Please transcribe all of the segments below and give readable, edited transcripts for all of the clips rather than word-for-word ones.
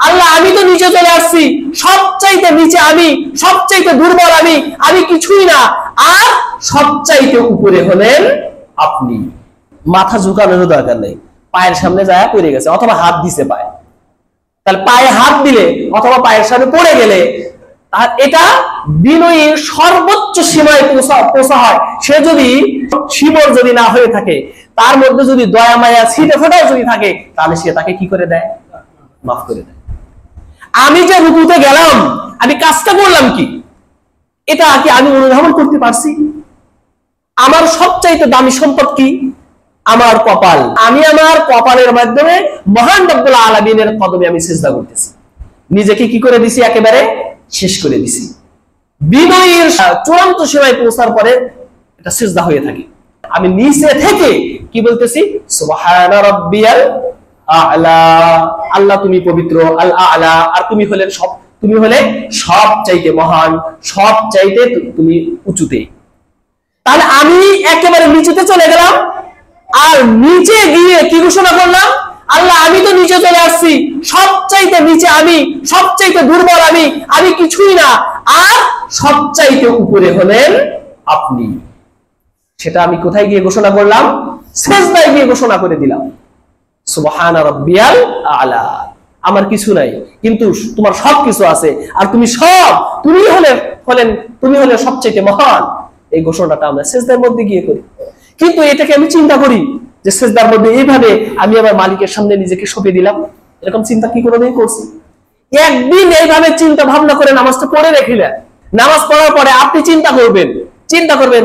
আল্লাহ আমি তো নিচে চলে আসছি, সবচাইতে নিচে আমি, সবচাইতে দুর্বল আমি কিছুই না, আর সবচাইতে উপরে হলেন আপনি। মাথা ঝুঁকানোর দরকার নেই, পায়ের সামনে যায় পড়ে গেছে অথবা হাত দিছে পায়ে, তাহলে পায়ে হাত দিলে অথবা পায়ের সামনে পড়ে গেলে আর এটা বিনয়ীর সর্বোচ্চ সীমায় পৌঁছা হয়। সে যদি শিবর যদি না হয়ে থাকে, তার মধ্যে যদি দয়া মায়া ছিটে ফোটাও যদি থাকে, তাহলে সে তাকে কি করে দেয়? মাফ করে দেয়। আমি যে রুকুতে গেলাম, আমি কাজটা করলাম কি, এটা কি আমি অনুধাবন করতে পারছি? আমার সবচাইতে দামি সম্পদ কি? আমার কপাল। আমি আমার কপালের মাধ্যমে মহান রব্বুল আলামিনের কদমে আমি সিজদা করতেছি, নিজেকে কি করে দিছি? একেবারে শেষ করে দিছি। বিনয়ের চূড়ান্ত সীমায় পৌঁছার পরে এটা সিজদা হয়ে থাকে। আমি নিচে থেকে কি বলতেছি? সুবহান রাব্বিয়াল আ'লা, আল্লাহ তুমি পবিত্র, আল আ'লা, আর তুমি হলে সবচাইতে মহান, সবচাইতে তুমি উঁচুতে। তাহলে আমি একেবারে নিচেতে চলে গেলাম, আর নিচে গিয়ে কি ঘোষণা করলাম? আল্লাহ আমি তো নিচে চলে আসছি, সবচাইতে নিচে আমি, সবচাইতে দুর্বল আমি কিছুই না, আর সবচাইতে উপরে হলেন আপনি। সেটা আমি কোথায় গিয়ে ঘোষণা করলাম? সিজদায় গিয়ে ঘোষণা করে দিলাম, সুবহানা রাব্বিয়াল আ'লা। আমার কিছু নাই, কিন্তু তোমার সব কিছু আছে, আর তুমি হলে সবচাইতে মহান। এই ঘোষণাটা আমরা সিজদার মধ্যে গিয়ে করি। কিন্তু এটাকে আমি চিন্তা করি যে সিজদার মধ্যে এইভাবে আমি আমার মালিকের সামনে নিজেকে সঁপে দিলাম, এরকম চিন্তা কি কোনোদিন করছি? একদিন এইভাবে চিন্তা ভাবনা করে নামাজটা পড়ে রেখিলেন। নামাজ পড়ার পরে আপনি চিন্তা করবেন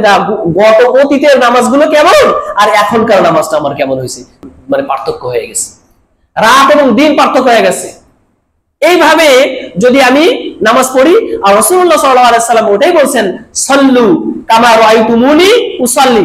গত অতীতের নামাজগুলো কেমন আর এখনকার নামাজটা আমার কেমন হয়েছে, মানে পার্থক্য হয়ে গেছে, রাত এবং দিন পার্থক্য হয়ে গেছে। এইভাবে যদি আমি নামাজ পড়ি, আর রাসূলুল্লাহ সাল্লাল্লাহু আলাইহি ওয়াসাল্লাম ওটাই বলছেন, সাল্লু কামা রাআইতুমুনি উসাল্লি,